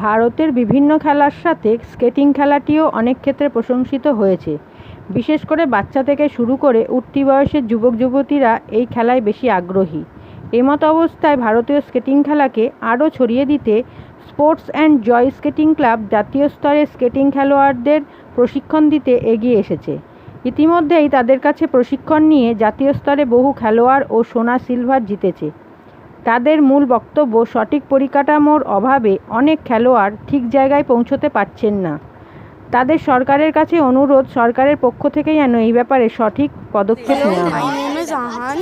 ভারতের বিভিন্ন খেলার সাথে স্কেটিং খেলাটিও অনেক ক্ষেত্রে প্রশংসিত হয়েছে। বিশেষ করে বাচ্চা থেকে শুরু করে উঠতি বয়সের যুবক যুবতীরা এই খেলায় বেশি আগ্রহী। এমত অবস্থায় ভারতীয় স্কেটিং খেলাকে আরও ছড়িয়ে দিতে sports and Joy skating club জাতীয় স্তরে স্কেটিং খেলোয়াড়দের প্রশিক্ষণ দিতে এগিয়ে এসেছে। ইতিমধ্যেই তাদের কাছে প্রশিক্ষণ নিয়ে জাতীয় স্তরে বহু খেলোয়াড় ও সোনা সিলভার জিতেছে। তাদের মূল বক্তব্য, সঠিক পরিকাঠামোর অভাবে অনেক খেলোয়াড় ঠিক জায়গায় পৌঁছতে পারছেন না। তাদের সরকারের কাছে অনুরোধ, সরকারের পক্ষ থেকে যেন এই ব্যাপারে সঠিক পদক্ষেপ নেওয়া হয়। My name is Ahan.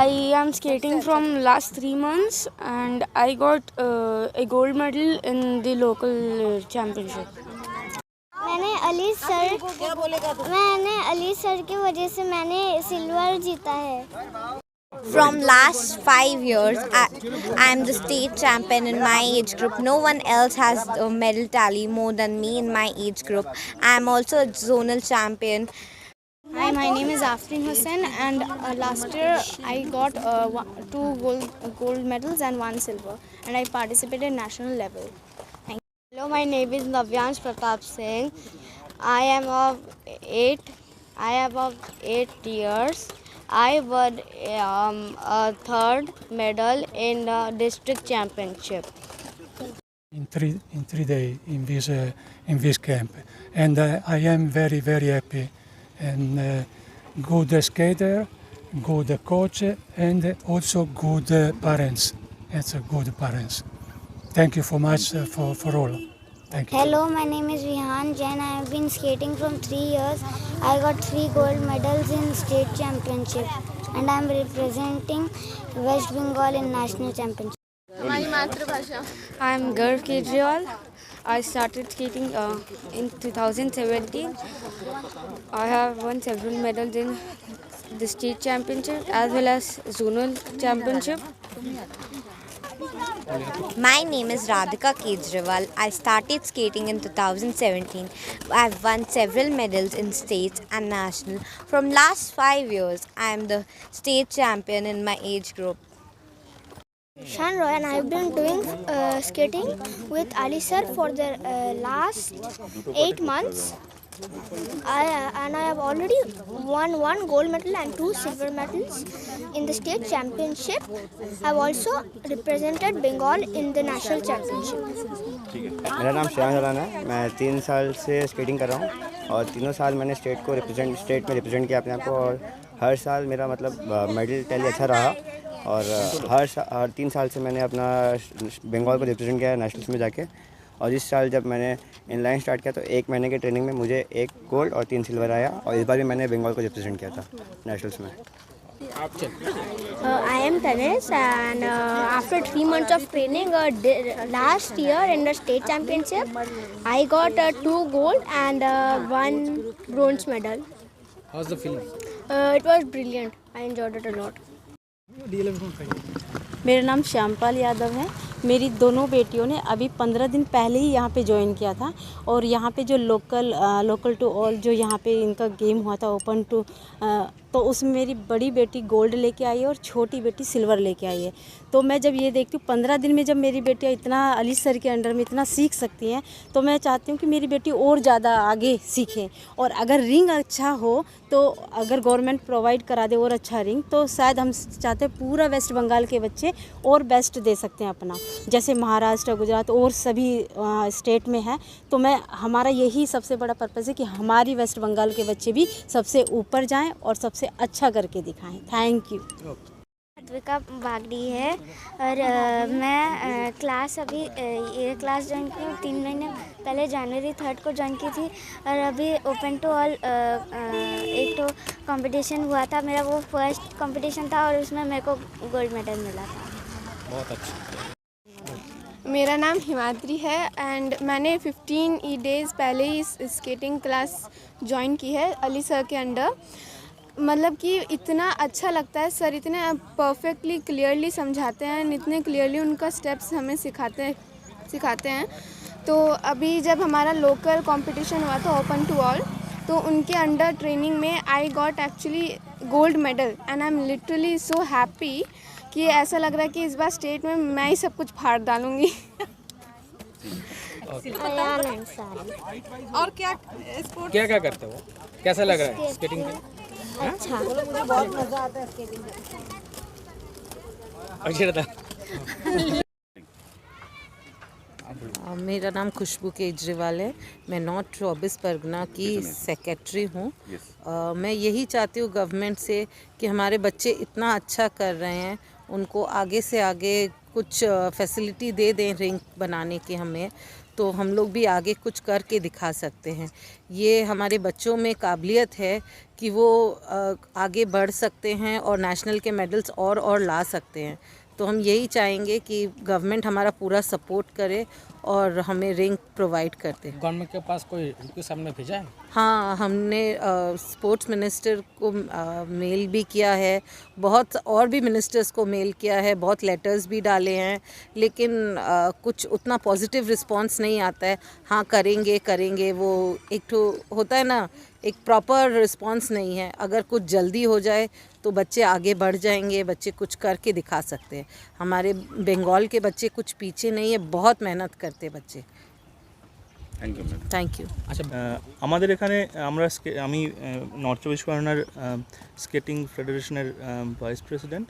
I am skating from last 3 months and I got a gold medal in the local championship. मैंने अली सर की वजह से मैंने सिल्वर जीता है। From last 5 years, I am the state champion in my age group. No one else has a medal tally more than me in my age group. I am also a zonal champion. Hi, my name is Afrin Hussain and last year I got 2 gold medals and 1 silver and I participated in national level. Thank you. Hello, my name is Navyansh Pratap Singh. I am of 8 years. I won a third medal in the district championship. In 3 days in this camp, and I am very happy. And good skater, good coach, and also good parents. It's a good parents. Thank you so much for all. Thank you. Hello, my name is Vihan Jain. I have been skating from 3 years. I got 3 gold medals in state championship and I am representing West Bengal in national championship. I am Garv Kejriwal. I started skating in 2017. I have won several medals in the state championship as well as zonal championship. My name is Radhika Kejriwal. I started skating in 2017. I've won several medals in states and national. From last 5 years, I am the state champion in my age group. Shan Roy and I have been doing skating with Ali sir for the last 8 months. I have already won 1 gold medal and 2 silver medals in the state championship. I have also represented Bengal in the national championship. मेरा नाम श्याम सराना है। मैं 3 साल से skating कर रहा हूँ और तीनों साल मैंने स्टेट में रिप्रेजेंट किया अपने आप को और हर साल मेरा मतलब मेडल टैली अच्छा रहा और हर 3 साल से मैंने अपना बंगाल को रिप्रेजेंट किया नेशनल्स में जाके। और इस साल जब मैंने इनलाइन स्टार्ट किया तो 1 महीने की ट्रेनिंग में मुझे 1 गोल्ड और 3 सिल्वर आया और इस बार भी मैंने बंगाल को रिप्रेजेंट किया था नेशनल्स में। I am Tanis and after 3 months of training last year in the state championship I got 2 gold and 1 bronze medal. How's the feeling? It was brilliant. I enjoyed it a lot. मेरा नाम श्यामपाल यादव है। मेरी दोनों बेटियों ने अभी 15 दिन पहले ही यहाँ पे ज्वाइन किया था और यहाँ पे जो लोकल टू ऑल जो यहाँ पे इनका गेम हुआ था ओपन टू, तो उसमें मेरी बड़ी बेटी गोल्ड लेके आई है और छोटी बेटी सिल्वर लेके आई है। तो मैं जब ये देखती हूँ 15 दिन में जब मेरी बेटियाँ इतना अली सर के अंडर में इतना सीख सकती हैं तो मैं चाहती हूँ कि मेरी बेटी और ज़्यादा आगे सीखें। और अगर रिंग अच्छा हो तो अगर गवर्नमेंट प्रोवाइड करा दे और अच्छा रिंग तो शायद हम चाहते हैं पूरा वेस्ट बंगाल के बच्चे और बेस्ट दे सकते हैं अपना, जैसे महाराष्ट्र, गुजरात और सभी स्टेट में है। तो हमारा यही सबसे बड़ा पर्पज़ है कि हमारी वेस्ट बंगाल के बच्चे भी सबसे ऊपर जाएं और सबसे अच्छा करके दिखाएं। Thank you. अद्विका बागड़ी है और मैं क्लास अभी ये क्लास ज्वाइन की 3 महीने पहले जनवरी 3 को ज्वाइन की थी और अभी ओपन टू ऑल एक तो कंपटीशन हुआ था मेरा, वो फर्स्ट कंपटीशन था और उसमें मेरे को गोल्ड मेडल मिला था। बहुत अच्छा। मेरा नाम हिमाद्री है एंड मैंने 15 डेज़ पहले ही स्केटिंग क्लास ज्वाइन की है अली सर के अंडर। मतलब कि इतना अच्छा लगता है, सर इतने परफेक्टली क्लियरली समझाते हैं, इतने क्लियरली उनका स्टेप्स हमें सिखाते हैं। तो अभी जब हमारा लोकल कंपटीशन हुआ था ओपन टू ऑल तो उनके अंडर ट्रेनिंग में I got actually gold medal and I am literally so happy कि ऐसा लग रहा है कि इस बार स्टेट में मैं ही सब कुछ फाड़ डालूँगी। Ayan Ansari. और क्या स्पोर्ट्स क्या क्या करते हो? कैसा लग रहा है स्केटिंग? अच्छा अच्छा मेरा नाम खुशबू केजरीवाल है। मैं नॉर्थ 24 परगना की सेक्रेटरी हूँ। मैं यही चाहती हूँ गवर्नमेंट से कि हमारे बच्चे इतना अच्छा कर रहे हैं, उनको आगे से आगे कुछ फैसिलिटी दे दें रिंग बनाने की हमें, तो हम लोग भी आगे कुछ करके दिखा सकते हैं। ये हमारे बच्चों में काबिलियत है कि वो आगे बढ़ सकते हैं और नेशनल के मेडल्स और ला सकते हैं। तो हम यही चाहेंगे कि गवर्नमेंट हमारा पूरा सपोर्ट करे और हमें रिंग प्रोवाइड करते हैं। गवर्नमेंट के पास कोई उनके सामने भेजा है? हाँ, हमने स्पोर्ट्स मिनिस्टर को मेल भी किया है, बहुत और भी मिनिस्टर्स को मेल किया है, बहुत लेटर्स भी डाले हैं, लेकिन कुछ उतना पॉजिटिव रिस्पांस नहीं आता है। हाँ करेंगे वो एक तो होता है ना, एक प्रॉपर रिस्पांस नहीं है। अगर कुछ जल्दी हो जाए तो बच्चे आगे बढ़ जाएंगे, बच्चे कुछ करके दिखा सकते हैं। हमारे बंगाल के बच्चे कुछ पीछे नहीं है, बहुत मेहनत करते बच्चे। Thank you. আচ্ছা, আমাদের এখানে আমি নর্থ চব্বিশ পরগনার স্কেটিং ফেডারেশনের ভাইস প্রেসিডেন্ট।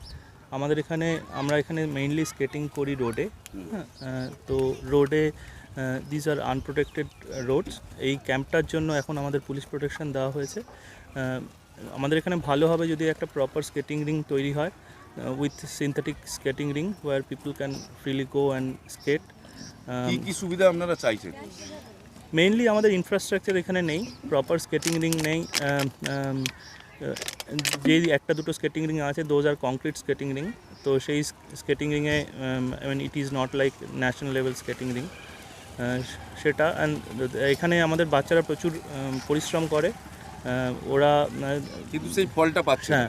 আমরা এখানে মেইনলি স্কেটিং করি রোডে। তো রোডে দিস আর আনপ্রোটেক্টেড রোডস। এই ক্যাম্পটার জন্য এখন আমাদের পুলিশ প্রোটেকশন দেওয়া হয়েছে। আমাদের এখানে ভালো হবে যদি একটা প্রপার স্কেটিং রিং তৈরি হয় with synthetic skating ring where people can freely go and skate. কি সুবিধা আপনারা চাইছেন? মেইনলি আমাদের ইনফ্রাস্ট্রাকচার এখানে নেই, প্রপার স্কেটিং রিং নেই। যে একটা দুটো স্কেটিং রিং আছে those are concrete skating ring. তো সেই স্কেটিং রিংয়ে it is not like national level skating ring সেটা। অ্যান্ড এখানে আমাদের বাচ্চারা প্রচুর পরিশ্রম করে, ওরা কিন্তু সেই ফলটা পাচ্ছে না।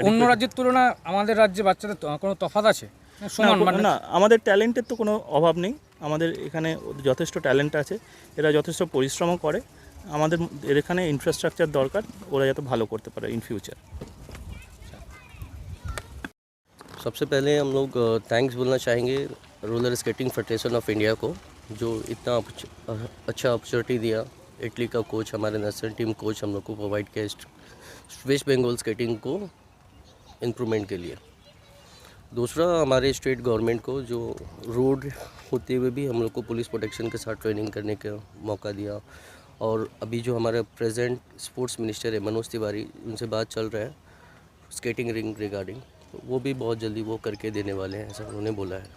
অন্য রাজ্যের তুলনায় আমাদের রাজ্যে বাচ্চাদের কোনো তফাৎ আছে? না, আমাদের ট্যালেন্টের তো কোনো অভাব নেই। আমাদের এখানে যথেষ্ট ট্যালেন্ট আছে, এরা যথেষ্ট পরিশ্রমও করে। আমাদের এখানে ইনফ্রাস্ট্রাকচার দরকার, ওরা যাতে ভালো করতে পারে इन फ्यूचर। सबसे पहले हम लोग थैंक्स बोलना चाहेंगे roller skating federation of India को, जो इतना अच्छा अपॉर्चुनिटी दिया। इटली का कोच, हमारे नेशनल टीम कोच हम लोग को प्रोवाइड किया वेस्ट बंगाल स्केटिंग को इम्प्रूवमेंट के लिए। दूसरा, हमारे स्टेट गवर्नमेंट को जो रोड होते हुए भी हम लोग को पुलिस प्रोटेक्शन के साथ ट्रेनिंग करने का मौका दिया। और अभी जो हमारे प्रेजेंट स्पोर्ट्स मिनिस्टर है मनोज तिवारी, उनसे बात चल रहा है स्केटिंग रिंग रिगार्डिंग, तो वो भी बहुत जल्दी वो करके देने वाले हैं, ऐसा उन्होंने बोला है।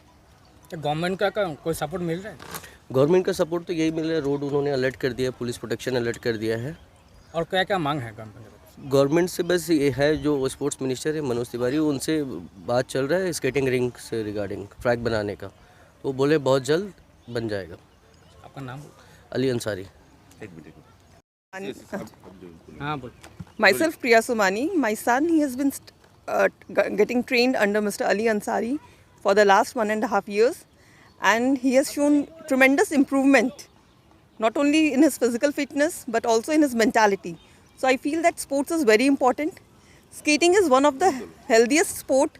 गवर्नमेंट का कोई सपोर्ट मिल रहा है? गवर्नमेंट का सपोर्ट तो यही मिल रहा है, रोड उन्होंने अलर्ट कर दिया, पुलिस प्रोटेक्शन अलर्ट कर दिया है। और क्या क्या मांग है गवर्नमेंट से? बस ये है, जो स्पोर्ट्स मिनिस्टर है मनोज तिवारी, उनसे बात चल रहा है स्केटिंग रिंग से रिगार्डिंग ट्रैक बनाने का, तो बोले बहुत जल्द बन जाएगा। आपका नाम? Ali Ansari. Myself Priya Sumani. My son, he has been getting trained under Mr. Ali Ansari for the last 1.5 years, and he has shown tremendous improvement, not only in his physical fitness but also in his mentality. So I feel that sports is very important. Skating is one of the healthiest sport.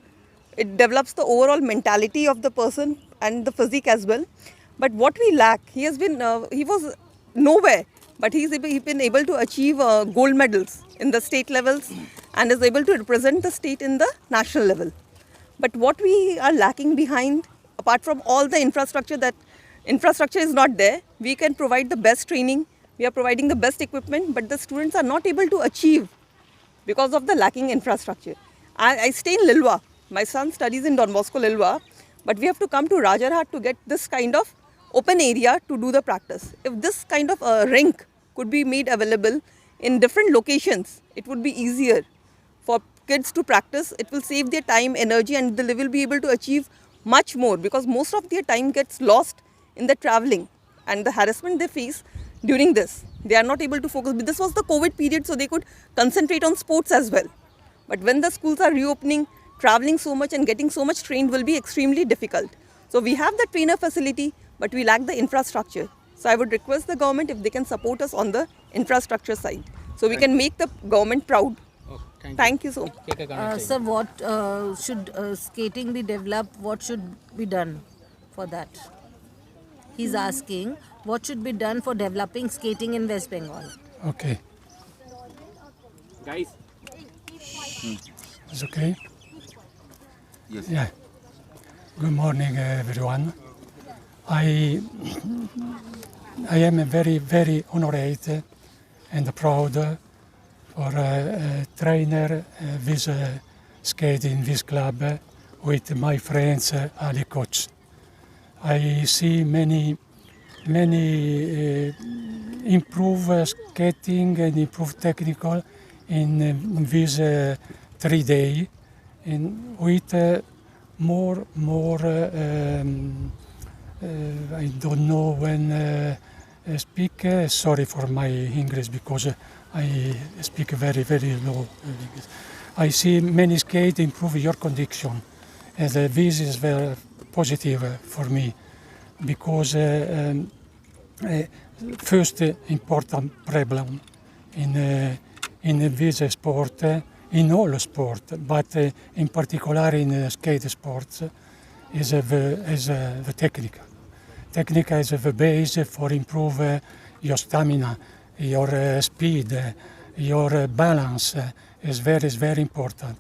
It develops the overall mentality of the person and the physique as well. But what we lack, he was nowhere, but he's been able to achieve gold medals in the state levels and is able to represent the state in the national level. But what we are lacking behind, apart from all the infrastructure is not there. We can provide the best training, we are providing the best equipment, but the students are not able to achieve because of the lacking infrastructure. I stay in Lilwa. My son studies in Don Bosco Lilwa, but we have to come to Rajarhat to get this kind of open area to do the practice. If this kind of a rink could be made available in different locations, it would be easier for kids to practice. It will save their time, energy, and they will be able to achieve much more, because most of their time gets lost in the traveling and the harassment they face during this. They are not able to focus. This was the COVID period, so they could concentrate on sports as well. But when the schools are reopening, traveling so much and getting so much trained will be extremely difficult. So we have the trainer facility, but we lack the infrastructure. So I would request the government if they can support us on the infrastructure side, so we can make the government proud. Thank you so much. Sir, what should skating be developed? What should be done for that? He's asking what should be done for developing skating in West Bengal. Okay. Guys. It's okay? Yes. Yeah. Good morning, everyone. I am very, very honored and proud for trainer this skating this club with my friends Ali coach. I see many improve skating and improve technical in this 3 days, and with more I don't know when speak. Sorry for my English because I speak very, very low English. I see many skate improve your condition, and this is very positive for me because first important problem in this sport, in all sport, but in particular in skate sports, is the technique. Technique is the base for improve your stamina, your speed, your balance is very important.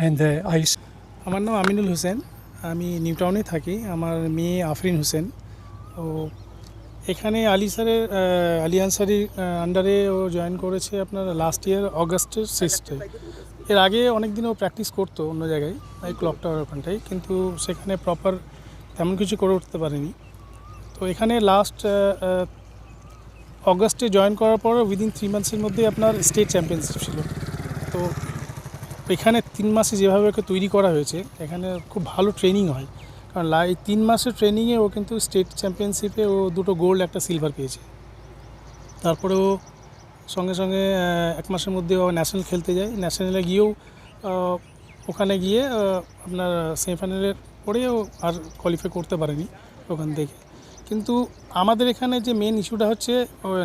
And আমার নাম আমিনুল হোসেন, আমি new টাউনে থাকি। আমার মেয়ে আফরিন হোসেন। ও এখানে আলী স্যারের আলী আনসারির আন্ডারে ও জয়েন করেছে আপনার লাস্ট ইয়ার অগাস্টের 6 এর আগে অনেক দিন ও প্র্যাকটিস করতো অন্য জায়গায়, এই ক্লক টাওয়ার ওখানটায়, কিন্তু সেখানে প্রপার তেমন কিছু করে উঠতে পারেনি। তো এখানে লাস্ট অগাস্টে জয়েন করার পর উইদিন 3 মান্থসের মধ্যে আপনার স্টেট চ্যাম্পিয়নশিপ ছিল। তো এখানে 3 মাসে যেভাবে ওকে তৈরি করা হয়েছে, এখানে খুব ভালো ট্রেনিং হয়, কারণ এই 3 মাসের ট্রেনিংয়ে ও কিন্তু স্টেট চ্যাম্পিয়নশিপে ও 2টো গোল্ড 1টা সিলভার পেয়েছে। তারপরে ও সঙ্গে সঙ্গে 1 মাসের মধ্যে ও ন্যাশনাল খেলতে যায়। ন্যাশনালে গিয়েও ওখানে গিয়ে আপনার সেমিফাইনালে পড়েও আর কোয়ালিফাই করতে পারেনি ওখান থেকে। কিন্তু আমাদের এখানে যে মেন ইস্যুটা হচ্ছে,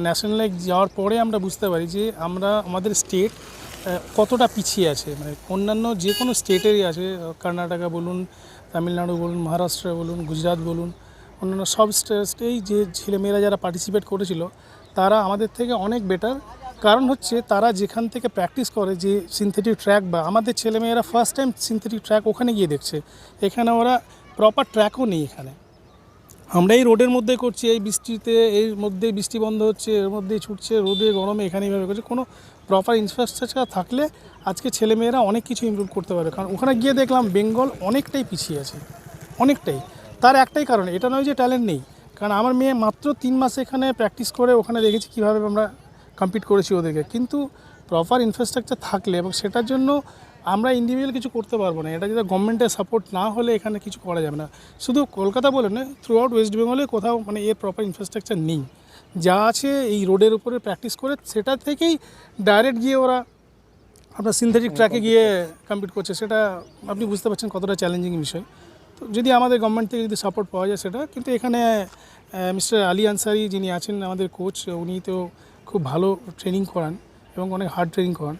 ন্যাশনালে যাওয়ার পরে আমরা বুঝতে পারি যে আমাদের স্টেট কতটা পিছিয়ে আছে। মানে অন্যান্য যে কোনো স্টেটেরই আছে, কর্ণাটকা বলুন, তামিলনাড়ু বলুন, মহারাষ্ট্র বলুন, গুজরাট বলুন, অন্যান্য সব স্টেটেই যে ছেলেমেয়েরা যারা পার্টিসিপেট করেছিল তারা আমাদের থেকে অনেক বেটার। কারণ হচ্ছে তারা যেখান থেকে প্র্যাকটিস করে, যে সিনথেটিক ট্র্যাক, বা আমাদের ছেলেমেয়েরা ফার্স্ট টাইম সিনথেটিক ট্র্যাক ওখানে গিয়ে দেখছে। এখানে ওরা প্রপার ট্র্যাকও নেই। এখানে আমরা এই রোডের মধ্যে করছি, এই বৃষ্টিতে, এর মধ্যে বৃষ্টি বন্ধ হচ্ছে, এর মধ্যেই ছুটছে, রোদে গরমে এখানে এইভাবে করছে। কোনো প্রপার ইনফ্রাস্ট্রাকচার থাকলে আজকে ছেলেমেয়েরা অনেক কিছু ইমপ্রুভ করতে পারে। কারণ ওখানে গিয়ে দেখলাম বেঙ্গল অনেকটাই পিছিয়ে আছে, অনেকটাই। তার একটাই কারণ, এটা নয় যে ট্যালেন্ট নেই, কারণ আমার মেয়ে মাত্র 3 মাস এখানে প্র্যাকটিস করে ওখানে দেখেছি কীভাবে আমরা কম্পিট করেছি ওদেরকে। কিন্তু প্রপার ইনফ্রাস্ট্রাকচার থাকলে, এবং সেটার জন্য আমরা ইন্ডিভিজুয়াল কিছু করতে পারবো না। এটা যদি গভর্নমেন্টের সাপোর্ট না হলে এখানে কিছু করা যাবে না। শুধু কলকাতা বলে না, থ্রু আউট ওয়েস্ট বেঙ্গলে কোথাও মানে এর প্রপার ইনফ্রাস্ট্রাকচার নেই। যা আছে এই রোডের উপরে প্র্যাকটিস করে, সেটা থেকেই ডাইরেক্ট গিয়ে ওরা আপনার সিনথেটিক ট্র্যাকে গিয়ে কম্পিট করছে। সেটা আপনি বুঝতে পারছেন কতটা চ্যালেঞ্জিং বিষয়। তো যদি আমাদের গভর্নমেন্ট থেকে যদি সাপোর্ট পাওয়া যায় সেটা, কিন্তু এখানে মিস্টার আলী আনসারি যিনি আছেন আমাদের কোচ, উনি তো খুব ভালো ট্রেনিং করান এবং অনেক হার্ড ট্রেনিং করান।